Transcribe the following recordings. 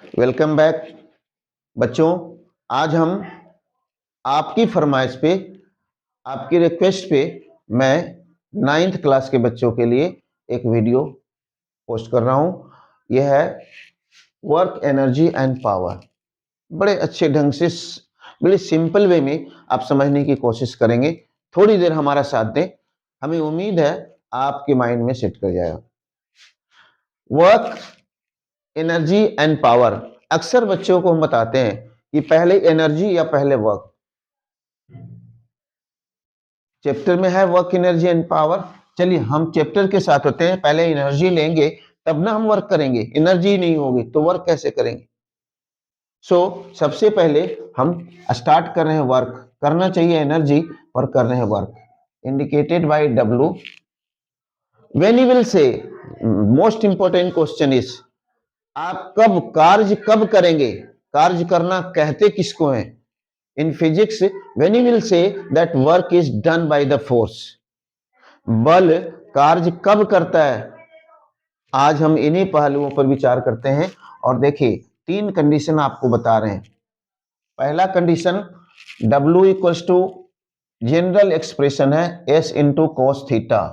Welcome back बच्चों। आज हम आपकी फरमाइश पे, आपकी रिक्वेस्ट पे मैं 9th क्लास के बच्चों के लिए एक वीडियो पोस्ट कर रहा हूँ। यह है वर्क एनर्जी एंड पावर। बड़े अच्छे ढंग से, बड़े सिंपल वे में आप समझने की कोशिश करेंगे। थोड़ी देर हमारा साथ दें, हमें उम्मीद है आपके माइंड में सेट कर जाएगा। वर्क एनर्जी एंड पावर, अक्सर बच्चों को हम बताते हैं कि पहले एनर्जी या पहले वर्क। चैप्टर में है वर्क एनर्जी एंड पावर। चलिए हम चैप्टर के साथ होते हैं। पहले एनर्जी लेंगे तब ना हम वर्क करेंगे, एनर्जी नहीं होगी तो वर्क कैसे करेंगे। सबसे पहले हम स्टार्ट कर रहे हैं वर्क। करना चाहिए एनर्जी पर कर रहे हैं work, indicated by W। When you will say, most important question is, आप कार्य कब करेंगे। कार्य करना कहते किसको है। In physics when you will say that work is done by the force, बल कार्य कब करता है। आज हम इन्हीं पहलुओं पर विचार करते हैं। और देखिए 3 कंडीशन आपको बता रहे हैं। पहला condition W equals to general expression है S into cos theta.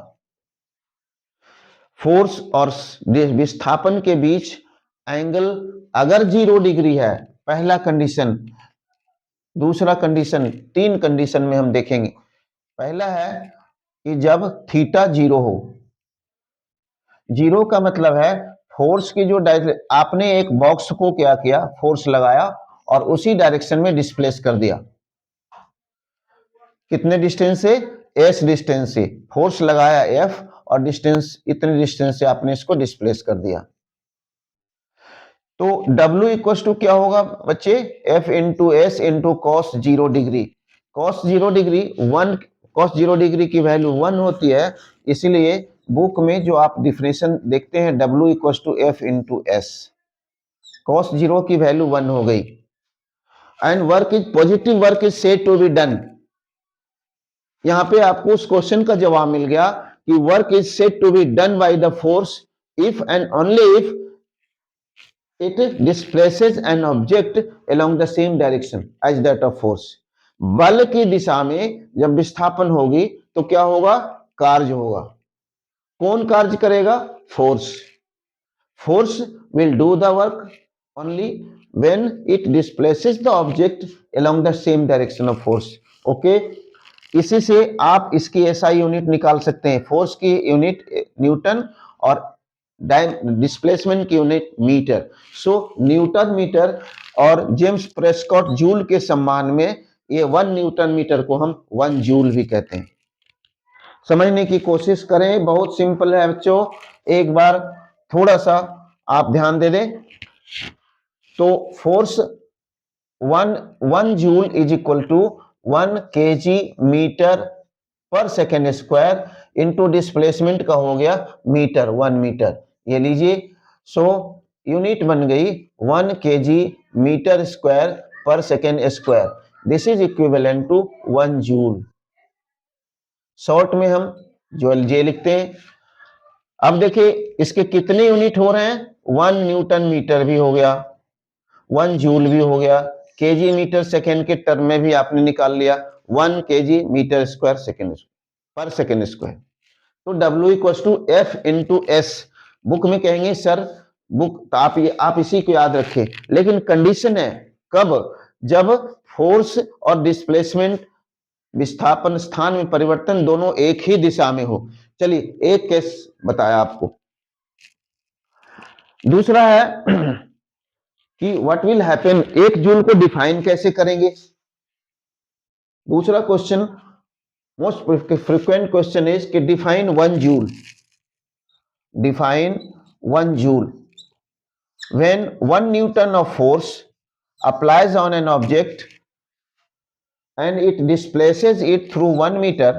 Force और विस्थापन के बीच एंगल अगर 0 डिग्री है, पहला कंडीशन। दूसरा कंडीशन, 3 कंडीशन में हम देखेंगे। पहला है कि जब थीटा 0 हो। 0 का मतलब है फोर्स की जो आपने एक बॉक्स को क्या किया, फोर्स लगाया और उसी डायरेक्शन में डिस्प्लेस कर दिया। कितने डिस्टेंस से, S डिस्टेंस से फोर्स लगाया F और डिस्टेंस, इतने डिस्टेंस से आपने इसको डिस्प्लेस कर दिया। तो W इक्वल टू क्या होगा बच्चे, F into S into cos 0 degree. Cos 0 degree 1, cos 0 degree की वैल्यू 1 होती है। इसलिए बुक में जो आप डिफिनेशन देखते हैं W equal to F into S, cos 0 की वैल्यू 1 हो गई। And work is positive, work is said to be done. यहां पे आपको उस क्वेश्चन का जवाब मिल गया कि work is said to be done by the force if and only if it displaces an object along the same direction as that of force। बल की दिशा में जब विस्थापन होगी तो क्या होगा, कार्य होगा। कौन कार्य करेगा, force. Force will do the work only when it displaces the object along the same direction of force। Okay, इसी से आप इसकी एसआई यूनिट निकाल सकते हैं। फोर्स की यूनिट न्यूटन और डिस्प्लेसमेंट की यूनिट मीटर। न्यूटन मीटर और जेम्स प्रेस्कॉट जूल के सम्मान में ये 1 न्यूटन मीटर को हम 1 जूल भी कहते हैं। समझने की कोशिश करें, बहुत सिंपल है बच्चों। एक बार थोड़ा सा आप ध्यान दे दें। तो force 1 joule is equal to 1 kg metre पर सेकेंड स्क्वायर इंटू डिस्प्लेसमेंट का हो गया मीटर, 1 मीटर। ये लीजिए, यूनिट बन गई 1 kg मीटर स्क्वायर पर second square. This is equivalent to 1 joule. Short में हम जो जे लिखते हैं। अब देखिए इसके कितने यूनिट हो रहे हैं, 1 न्यूटन मीटर भी हो गया, 1 जूल भी हो गया, केजी मीटर सेकेंड के टर्म में भी आपने निकाल लिया, 1 kg मीटर स्क्वायर सेकेंड पर सेकेंड स्क्वायर। तो W equal to F into S. Book में कहेंगे सर, बुक तो आप इसी को याद रखें, लेकिन कंडीशन है कब, जब फोर्स और डिस्प्लेसमेंट, विस्थापन स्थान में परिवर्तन दोनों एक ही दिशा में हो। चलिए एक केस बताया आपको। दूसरा है कि व्हाट विल हैपन, 1 जूल को डिफाइन कैसे करेंगे। दूसरा question, most frequent question is कि define 1 joule. Define 1 joule when 1 Newton of force applies on an object and it displaces it through 1 meter।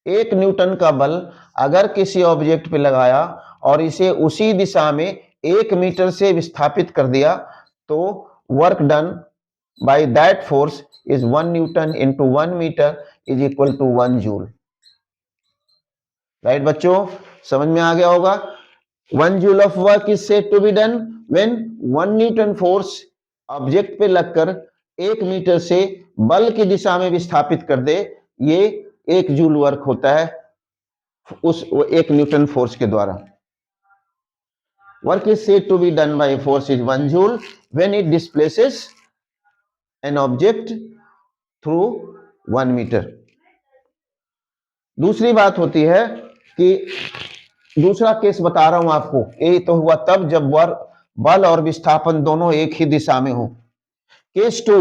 1 Newton का बल अगर किसी ऑब्जेक्ट पे लगाया और इसे उसी दिशा में 1 मीटर से विस्थापित कर दिया, तो work done by that force is 1 newton into 1 metre is equal to 1 joule. Right बच्चों, समझ में आ गया होगा। 1 joule of work is said to be done when 1 newton force object पे लगकर 1 मीटर से बल की दिशा में विस्थापित कर दे, ये 1 जूल वर्क होता है उस 1 न्यूटन फोर्स के द्वारा। Work is said to be done by force is 1 joule when it displaces an object through 1 metre. दूसरी बात होती है कि दूसरा केस बता रहा हूं आपको, ये तो हुआ तब जब बल और विस्थापन दोनों एक ही दिशा में हो। Case 2,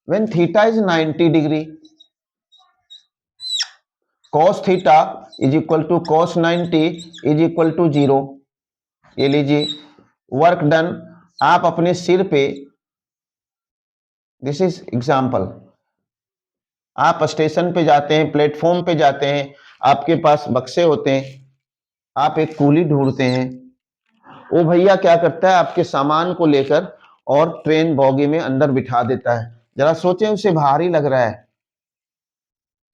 when theta is 90 degree, cos theta is equal to cos 90 is equal to 0। ये लीजिए वर्क डन, आप अपने सिर पे, दिस इज एग्जाम्पल, आप स्टेशन पे जाते हैं, प्लेटफॉर्म पे जाते हैं, आपके पास बक्से होते हैं, आप एक कूली ढूंढते हैं, वो भैया क्या करता है आपके सामान को लेकर और ट्रेन बॉगी में अंदर बिठा देता है। जरा सोचें, उसे भारी लग रहा है,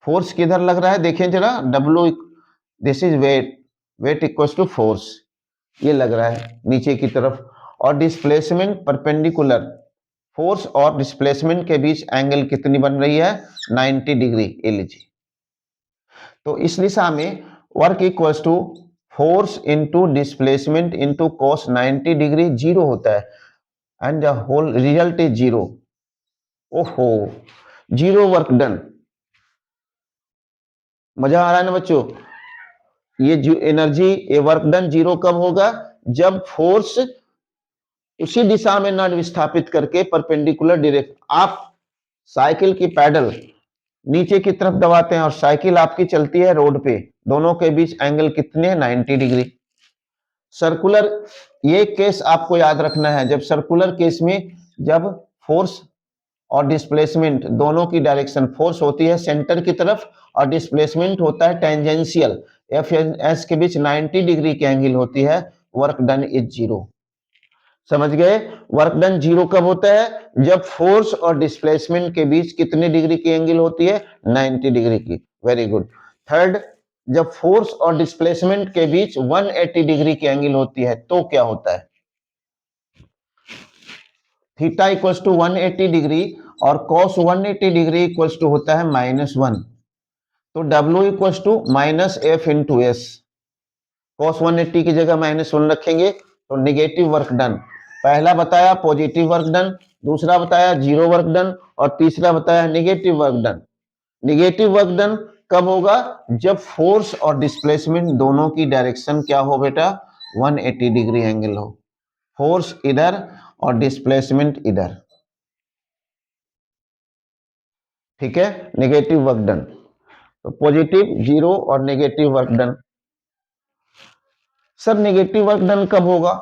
फोर्स किधर लग रहा है देखें जरा, W, this is weight, weight equals to force, ये लग रहा है नीचे की तरफ, और डिस्प्लेसमेंट परपेंडिकुलर, फोर्स और डिस्प्लेसमेंट के बीच एंगल कितनी बन रही है, 90 डिग्री। ये लीजिए, तो इस दिशा में work equals to force into displacement into cos 90 degree 0 होता है, and the whole result is 0। ओहो, 0 वर्क डन। मजा आ रहा है ना बच्चों? ये जो एनर्जी, ये वर्क डन 0 कब होगा, जब फोर्स उसी दिशा में न विस्थापित करके परपेंडिकुलर डायरेक्ट, आप साइकिल की पैडल नीचे की तरफ दबाते हैं और साइकिल आपकी चलती है रोड पे, दोनों के बीच एंगल कितने, 90 डिग्री। सर्कुलर, ये केस आपको याद रखना है, जब सर्कुलर केस में जब फोर्स और डिस्प्लेसमेंट दोनों की डायरेक्शन, फोर्स होती है सेंटर की तरफ और डिस्प्लेसमेंट होता है टेंजेंशियल, एफ एस के बीच 90 डिग्री की एंगल होती है, वर्क डन इज 0। समझ गए? वर्क डन 0 कब होता है, जब फोर्स और डिस्प्लेसमेंट के बीच कितने डिग्री की एंगल होती है, 90 डिग्री की। Very good. थर्ड, जब फोर्स और डिस्प्लेसमेंट के बीच 180 डिग्री की एंगल होती है तो क्या होता है, थीटा इक्वल्स टू 180 डिग्री और कॉस 180 डिग्री इक्वल्स टू होता है -1, तो W equals to minus F into S, cos 180 की जगह -1 रखेंगे तो निगेटिव वर्क डन। पहला बताया पॉजिटिव वर्क डन, दूसरा बताया 0 वर्क डन, और तीसरा बताया negative work done. Negative work done कब होगा, जब फोर्स और डिस्प्लेसमेंट दोनों की डायरेक्शन क्या हो बेटा, 180 डिग्री एंगल हो, फोर्स इधर और डिस्प्लेसमेंट इधर। ठीक है, नेगेटिव वर्क डन, तो पॉजिटिव, 0 और negative work done. Sir negative work done कब होगा,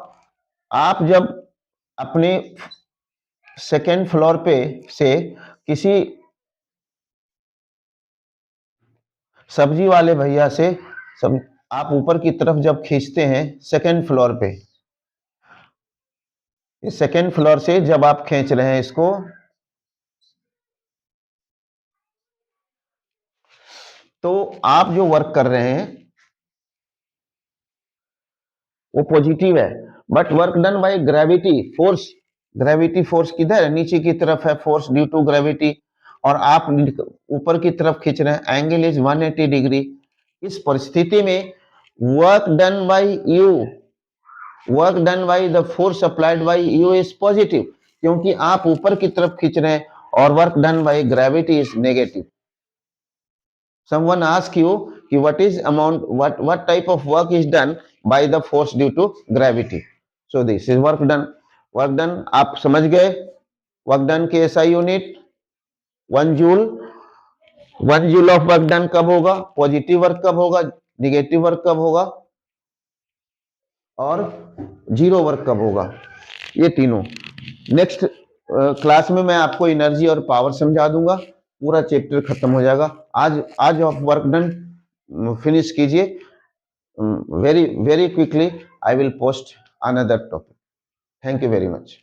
आप जब अपने सेकेंड फ्लोर पे से किसी सब्जी वाले भैया से आप ऊपर की तरफ जब खींचते हैं सेकेंड फ्लोर पे, सेकेंड फ्लोर से जब आप खींच रहे हैं इसको, तो आप जो वर्क कर रहे हैं वो पॉजिटिव है, but work done by gravity force, gravity force किधर है, नीचे की तरफ है फोर्स ड्यू टू ग्रेविटी, और आप ऊपर की तरफ खींच रहे हैं, एंगल इज 180 डिग्री। इस परिस्थिति में work done bye you, work done by the force applied by you is positive, क्योंकि आप ऊपर की तरफ खींच रहे हैं, और work done by gravity is negative. Someone ask you कि what is amount, what type of work is done by the force due to gravity, so this is work done। Work done आप समझ गए, work done के SI unit 1 joule. 1 joule of work done कब होगा, positive work कब होगा, negative work कब होगा, और 0 वर्क कब होगा, ये तीनों। नेक्स्ट क्लास में मैं आपको एनर्जी और पावर समझा दूंगा, पूरा चैप्टर खत्म हो जाएगा। आज आप वर्क डन फिनिश कीजिए, very very quickly I will post another topic. Thank you very much.